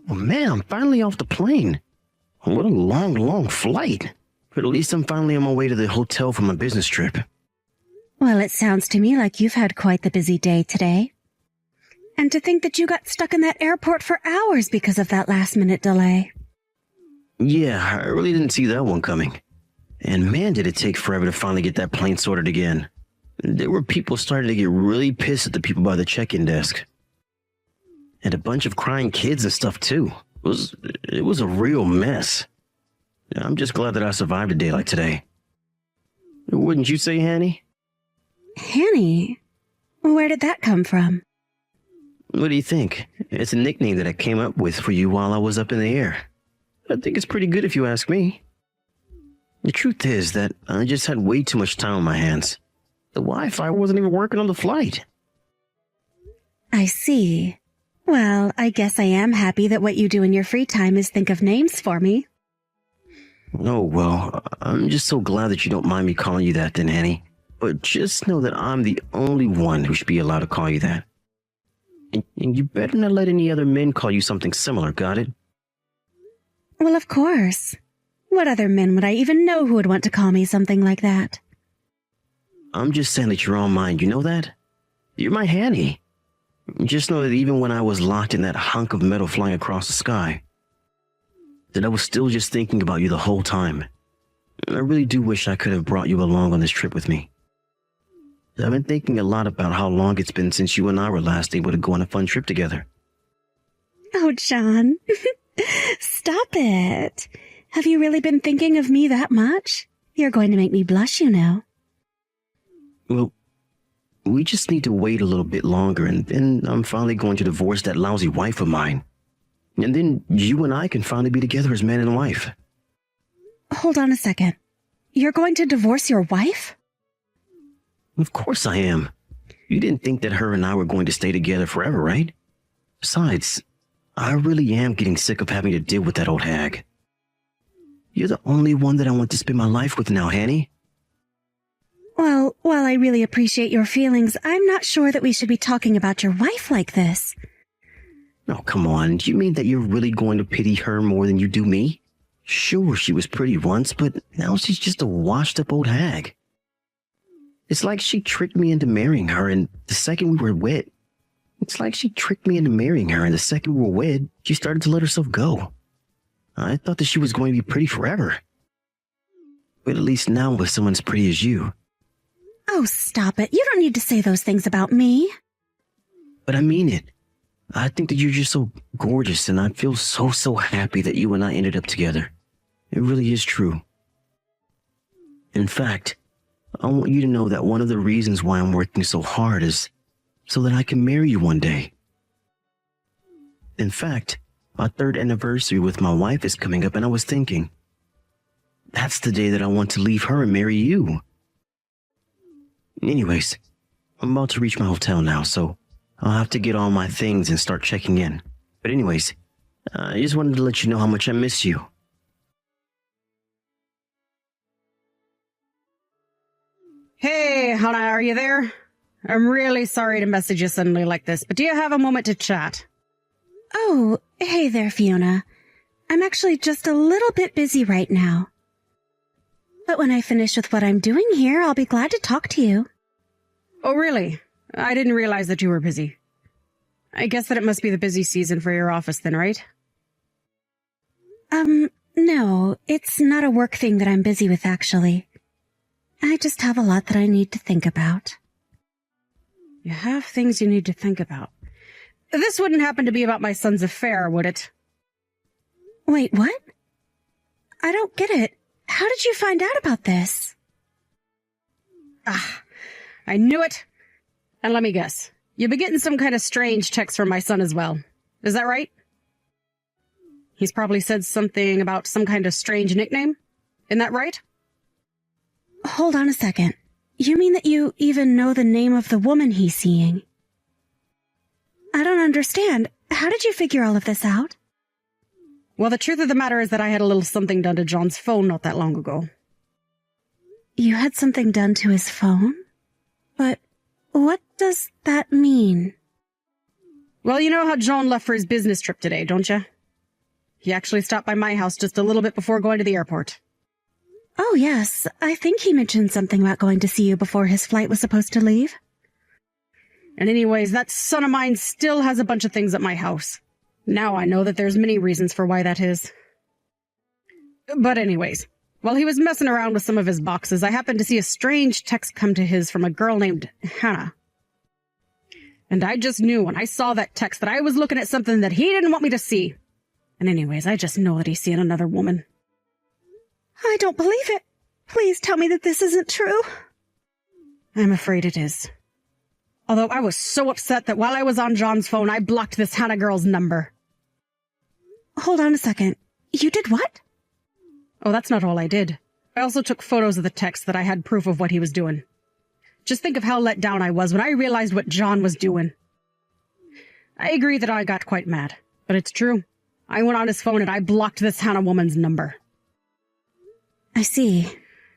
Oh man, I'm finally off the plane. What a long flight. But at least I'm finally on my way to the hotel for my business trip. Well, it sounds to me like you've had quite the busy day today. And to think that you got stuck in that airport for hours because of that last-minute delay. Yeah, I really didn't see that one coming. And man, did it take forever to finally get that plane sorted again. There were people starting to get really pissed at the people by the check-in desk. And a bunch of crying kids and stuff too. It was a real mess. I'm just glad that I survived a day like today. Wouldn't you say, Hanny? Hanny? Where did that come from? What do you think? It's a nickname that I came up with for you while I was up in the air. I think it's pretty good if you ask me. The truth is that I just had way too much time on my hands. The Wi-Fi wasn't even working on the flight. I see. Well, I guess I am happy that what you do in your free time is think of names for me. Oh, well, I'm just so glad that you don't mind me calling you that then, Hanny. But just know that I'm the only one who should be allowed to call you that. And you better not let any other men call you something similar, got it? Well, of course. What other men would I even know who would want to call me something like that? I'm just saying that you're on mine, you know that? You're my Hanny. Just know that even when I was locked in that hunk of metal flying across the sky, that I was still just thinking about you the whole time. I really do wish I could have brought you along on this trip with me. I've been thinking a lot about how long it's been since you and I were last able to go on a fun trip together. Oh, John. Stop it. Have you really been thinking of me that much? You're going to make me blush, you know. Well, we just need to wait a little bit longer, and then I'm finally going to divorce that lousy wife of mine. And then you and I can finally be together as man and wife. Hold on a second. You're going to divorce your wife? Of course I am. You didn't think that her and I were going to stay together forever, right? Besides, I really am getting sick of having to deal with that old hag. You're the only one that I want to spend my life with now, Hanny. Well, while I really appreciate your feelings, I'm not sure that we should be talking about your wife like this. Oh, come on. Do you mean that you're really going to pity her more than you do me? Sure, she was pretty once, but now she's just a washed-up old hag. It's like she tricked me into marrying her, and the second we were wed, she started to let herself go. I thought that she was going to be pretty forever. But at least now with someone as pretty as you. Oh, stop it. You don't need to say those things about me. But I mean it. I think that you're just so gorgeous, and I feel so happy that you and I ended up together. It really is true. In fact, I want you to know that one of the reasons why I'm working so hard is so that I can marry you one day. In fact, my 3rd anniversary with my wife is coming up, and I was thinking, that's the day that I want to leave her and marry you. Anyways, I'm about to reach my hotel now, so I'll have to get all my things and start checking in. But anyways, I just wanted to let you know how much I miss you. Hey, Hannah, are you there? I'm really sorry to message you suddenly like this, but do you have a moment to chat? Oh, hey there, Fiona. I'm actually just a little bit busy right now. But when I finish with what I'm doing here, I'll be glad to talk to you. Oh, really? I didn't realize that you were busy. I guess that it must be the busy season for your office then, right? No, it's not a work thing that I'm busy with, actually. I just have a lot that I need to think about. You have things you need to think about. This wouldn't happen to be about my son's affair, would it? Wait, what? I don't get it. How did you find out about this? I knew it. And let me guess. You've been getting some kind of strange texts from my son as well. Is that right? He's probably said something about some kind of strange nickname. Isn't that right? Hold on a second. You mean that you even know the name of the woman he's seeing? I don't understand. How did you figure all of this out? Well, the truth of the matter is that I had a little something done to John's phone not that long ago. You had something done to his phone? But what does that mean? Well, you know how John left for his business trip today, don't you? He actually stopped by my house just a little bit before going to the airport. Oh, yes. I think he mentioned something about going to see you before his flight was supposed to leave. And anyways, that son of mine still has a bunch of things at my house. Now I know that there's many reasons for why that is. But anyways, while he was messing around with some of his boxes, I happened to see a strange text come to his from a girl named Hannah. And I just knew when I saw that text that I was looking at something that he didn't want me to see. And anyways, I just know that he's seeing another woman. I don't believe it. Please tell me that this isn't true. I'm afraid it is. Although I was so upset that while I was on John's phone, I blocked this Hannah girl's number. Hold on a second. You did what? Oh, that's not all I did. I also took photos of the text that I had proof of what he was doing. Just think of how let down I was when I realized what John was doing. I agree that I got quite mad, but it's true. I went on his phone and I blocked this Hannah woman's number. I see.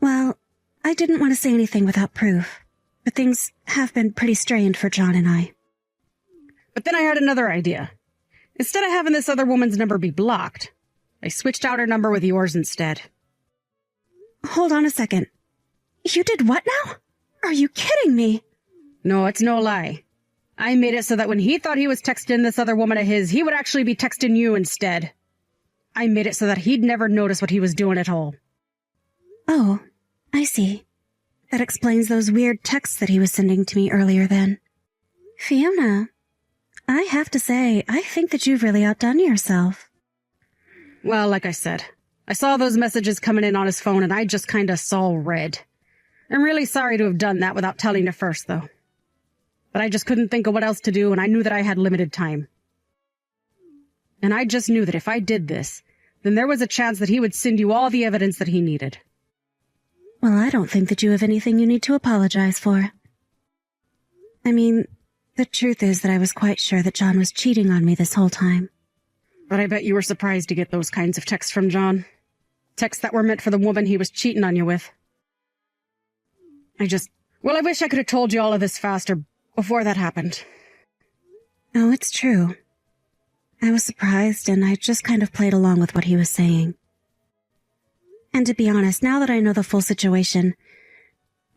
Well, I didn't want to say anything without proof, but things have been pretty strained for John and I. But then I had another idea. Instead of having this other woman's number be blocked, I switched out her number with yours instead. Hold on a second. You did what now? Are you kidding me? No, it's no lie. I made it so that when he thought he was texting this other woman of his, he would actually be texting you instead. I made it so that he'd never notice what he was doing at all. Oh, I see. That explains those weird texts that he was sending to me earlier then. Fiona, I have to say, I think that you've really outdone yourself. Well, like I said, I saw those messages coming in on his phone and I just kinda saw red. I'm really sorry to have done that without telling you first, though. But I just couldn't think of what else to do, and I knew that I had limited time. And I just knew that if I did this, then there was a chance that he would send you all the evidence that he needed. Well, I don't think that you have anything you need to apologize for. I mean, the truth is that I was quite sure that John was cheating on me this whole time. But I bet you were surprised to get those kinds of texts from John. Texts that were meant for the woman he was cheating on you with. I wish I could have told you all of this faster before that happened. Oh, it's true. I was surprised, and I just kind of played along with what he was saying. And to be honest, now that I know the full situation,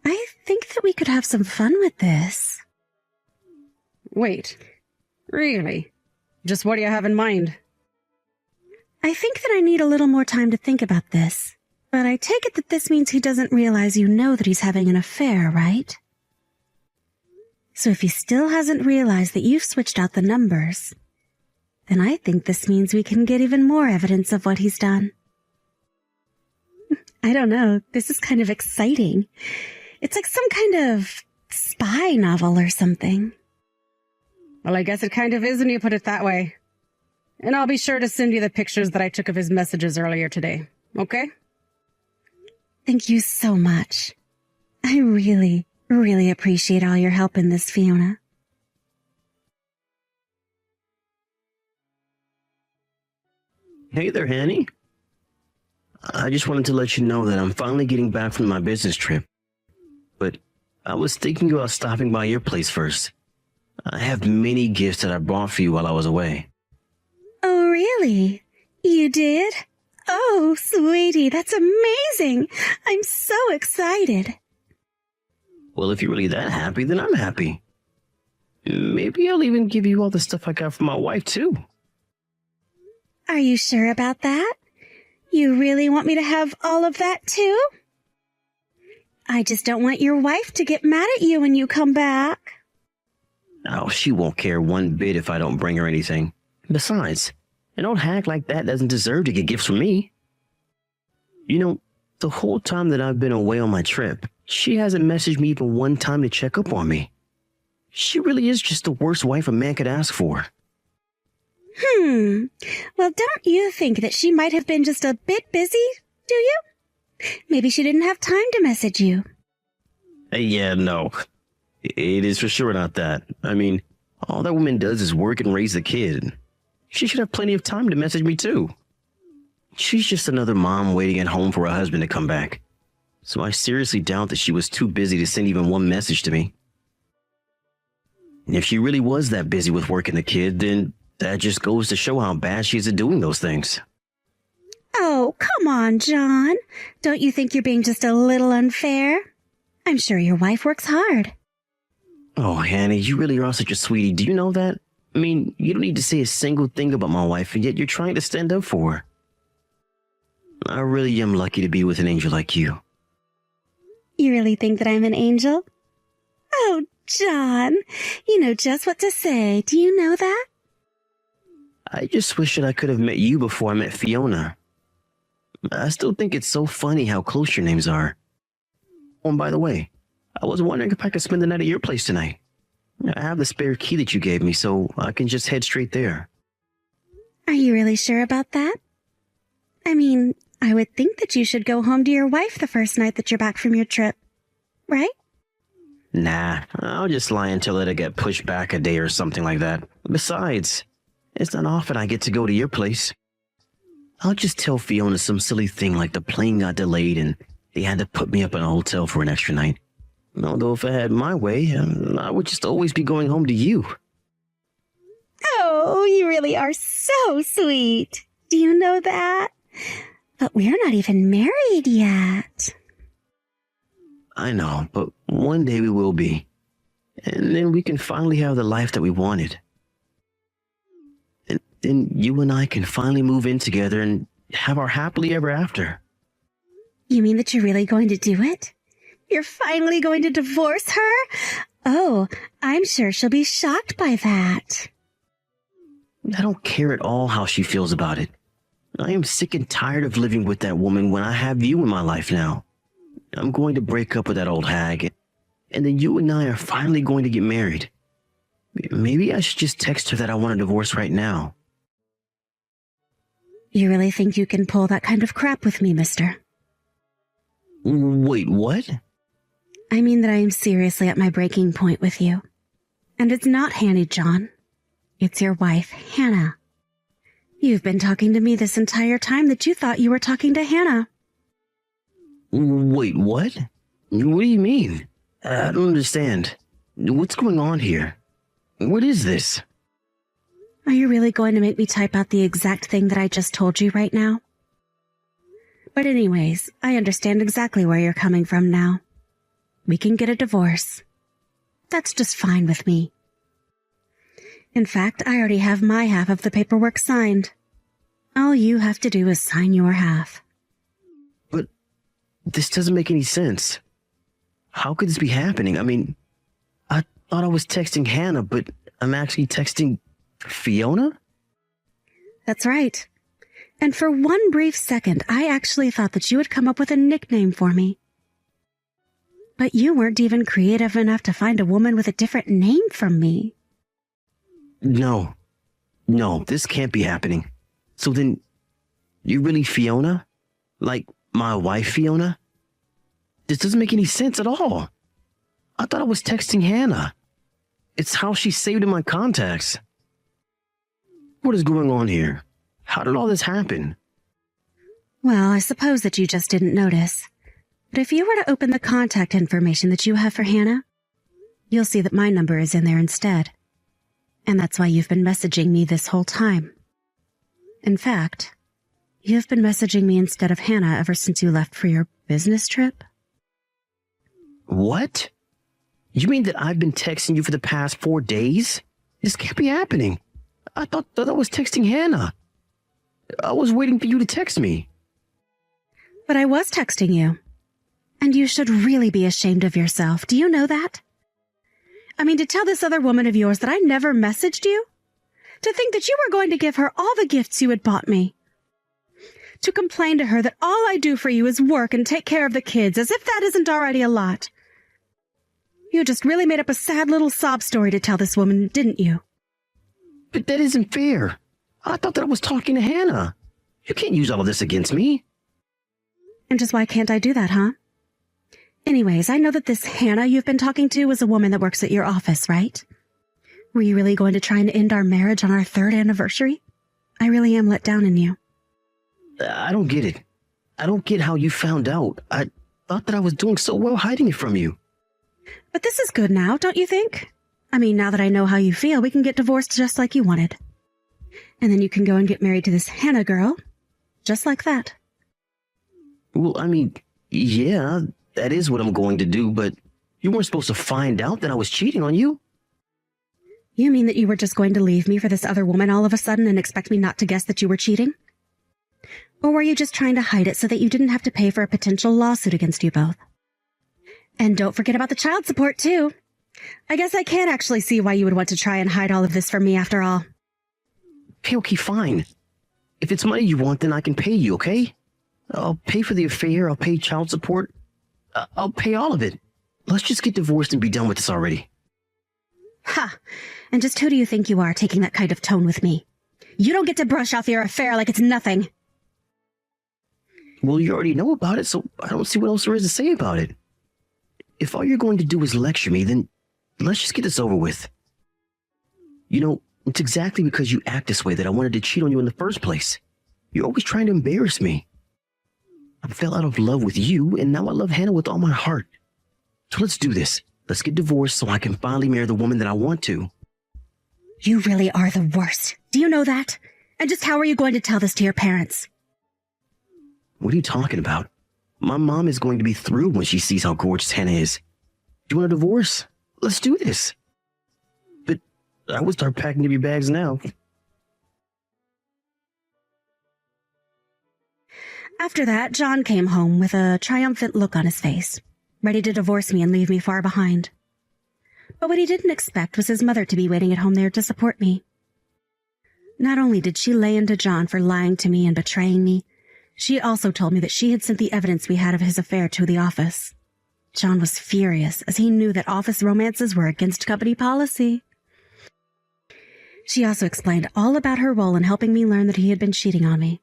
I think that we could have some fun with this. Wait. Really? Just what do you have in mind? I think that I need a little more time to think about this. But I take it that this means he doesn't realize you know that he's having an affair, right? So if he still hasn't realized that you've switched out the numbers, then I think this means we can get even more evidence of what he's done. I don't know. This is kind of exciting. It's like some kind of spy novel or something. Well, I guess it kind of is when you put it that way. And I'll be sure to send you the pictures that I took of his messages earlier today, okay? Thank you so much. I really, really appreciate all your help in this, Fiona. Hey there, Hanny. I just wanted to let you know that I'm finally getting back from my business trip. But I was thinking about stopping by your place first. I have many gifts that I brought for you while I was away. Oh, really? You did? Oh, sweetie, that's amazing. I'm so excited. Well, if you're really that happy, then I'm happy. Maybe I'll even give you all the stuff I got from my wife, too. Are you sure about that? You really want me to have all of that, too? I just don't want your wife to get mad at you when you come back. Oh, she won't care one bit if I don't bring her anything. Besides, an old hack like that doesn't deserve to get gifts from me. You know, the whole time that I've been away on my trip, she hasn't messaged me even one time to check up on me. She really is just the worst wife a man could ask for. Well, don't you think that she might have been just a bit busy, do you? Maybe she didn't have time to message you. Yeah, no. It is for sure not that. I mean, all that woman does is work and raise the kid. She should have plenty of time to message me, too. She's just another mom waiting at home for her husband to come back. So I seriously doubt that she was too busy to send even one message to me. And if she really was that busy with work and the kid, then that just goes to show how bad she is at doing those things. Oh, come on, John. Don't you think you're being just a little unfair? I'm sure your wife works hard. Oh, Hannah, you really are such a sweetie. Do you know that? I mean, you don't need to say a single thing about my wife, and yet you're trying to stand up for her. I really am lucky to be with an angel like you. You really think that I'm an angel? Oh, John, you know just what to say. Do you know that? I just wish that I could have met you before I met Fiona. I still think it's so funny how close your names are. Oh, and by the way, I was wondering if I could spend the night at your place tonight. I have the spare key that you gave me, so I can just head straight there. Are you really sure about that? I mean, I would think that you should go home to your wife the first night that you're back from your trip, right? Nah, I'll just lie until it'll get pushed back a day or something like that. Besides, it's not often I get to go to your place. I'll just tell Fiona some silly thing like the plane got delayed and they had to put me up in a hotel for an extra night. Although if I had my way, I would just always be going home to you. Oh, you really are so sweet. Do you know that? But we're not even married yet. I know, but one day we will be. And then we can finally have the life that we wanted. And then you and I can finally move in together and have our happily ever after. You mean that you're really going to do it? You're finally going to divorce her? Oh, I'm sure she'll be shocked by that. I don't care at all how she feels about it. I am sick and tired of living with that woman when I have you in my life now. I'm going to break up with that old hag, and then you and I are finally going to get married. Maybe I should just text her that I want a divorce right now. You really think you can pull that kind of crap with me, mister? Wait, what? I mean that I am seriously at my breaking point with you. And it's not Hanny, John. It's your wife, Hannah. You've been talking to me this entire time that you thought you were talking to Hannah. Wait, what? What do you mean? I don't understand. What's going on here? What is this? Are you really going to make me type out the exact thing that I just told you right now? But anyways, I understand exactly where you're coming from now. We can get a divorce. That's just fine with me. In fact, I already have my half of the paperwork signed. All you have to do is sign your half. But this doesn't make any sense. How could this be happening? I mean, I thought I was texting Hannah, but I'm actually texting Fiona? That's right. And for one brief second, I actually thought that you would come up with a nickname for me. But you weren't even creative enough to find a woman with a different name from me. No, this can't be happening. So then, you really Fiona? Like my wife Fiona? This doesn't make any sense at all. I thought I was texting Hannah. It's how she's saved in my contacts. What is going on here? How did all this happen? Well, I suppose that you just didn't notice. But if you were to open the contact information that you have for Hannah, you'll see that my number is in there instead. And that's why you've been messaging me this whole time. In fact, you've been messaging me instead of Hannah ever since you left for your business trip. What? You mean that I've been texting you for the past 4 days? This can't be happening. I thought that I was texting Hannah. I was waiting for you to text me. But I was texting you. And you should really be ashamed of yourself. Do you know that? I mean, to tell this other woman of yours that I never messaged you? To think that you were going to give her all the gifts you had bought me? To complain to her that all I do for you is work and take care of the kids, as if that isn't already a lot. You just really made up a sad little sob story to tell this woman, didn't you? But that isn't fair. I thought that I was talking to Hannah. You can't use all of this against me. And just why can't I do that, huh? Anyways, I know that this Hannah you've been talking to is a woman that works at your office, right? Were you really going to try and end our marriage on our 3rd anniversary? I really am let down in you. I don't get it. I don't get how you found out. I thought that I was doing so well hiding it from you. But this is good now, don't you think? I mean, now that I know how you feel, we can get divorced just like you wanted. And then you can go and get married to this Hannah girl. Just like that. Well, I mean, yeah, that is what I'm going to do, but you weren't supposed to find out that I was cheating on you. You mean that you were just going to leave me for this other woman all of a sudden and expect me not to guess that you were cheating? Or were you just trying to hide it so that you didn't have to pay for a potential lawsuit against you both? And don't forget about the child support, too. I guess I can't actually see why you would want to try and hide all of this from me after all. Okay, fine. If it's money you want, then I can pay you, okay? I'll pay for the affair, I'll pay child support. I'll pay all of it. Let's just get divorced and be done with this already. Ha! And just who do you think you are taking that kind of tone with me? You don't get to brush off your affair like it's nothing. Well, you already know about it, so I don't see what else there is to say about it. If all you're going to do is lecture me, then let's just get this over with. You know, it's exactly because you act this way that I wanted to cheat on you in the first place. You're always trying to embarrass me. I fell out of love with you, and now I love Hannah with all my heart. So let's do this. Let's get divorced so I can finally marry the woman that I want to. You really are the worst. Do you know that? And just how are you going to tell this to your parents? What are you talking about? My mom is going to be thrilled when she sees how gorgeous Hannah is. Do you want a divorce? Let's do this. But I would start packing up your bags now. After that, John came home with a triumphant look on his face, ready to divorce me and leave me far behind. But what he didn't expect was his mother to be waiting at home there to support me. Not only did she lay into John for lying to me and betraying me, she also told me that she had sent the evidence we had of his affair to the office. John was furious, as he knew that office romances were against company policy. She also explained all about her role in helping me learn that he had been cheating on me.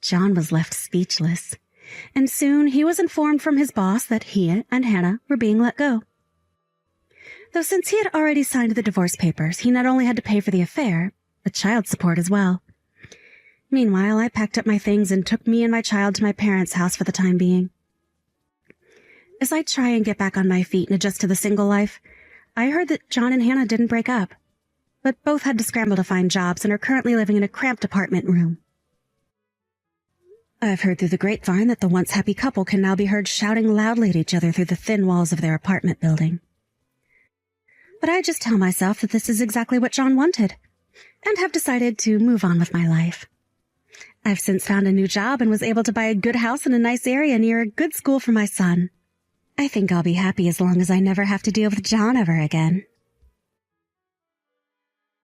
John was left speechless, and soon he was informed from his boss that he and Hannah were being let go. Though since he had already signed the divorce papers, he not only had to pay for the affair, but child support as well. Meanwhile, I packed up my things and took me and my child to my parents' house for the time being. As I try and get back on my feet and adjust to the single life, I heard that John and Hannah didn't break up, but both had to scramble to find jobs and are currently living in a cramped apartment room. I've heard through the grapevine that the once happy couple can now be heard shouting loudly at each other through the thin walls of their apartment building. But I just tell myself that this is exactly what John wanted, and have decided to move on with my life. I've since found a new job and was able to buy a good house in a nice area near a good school for my son. I think I'll be happy as long as I never have to deal with John ever again.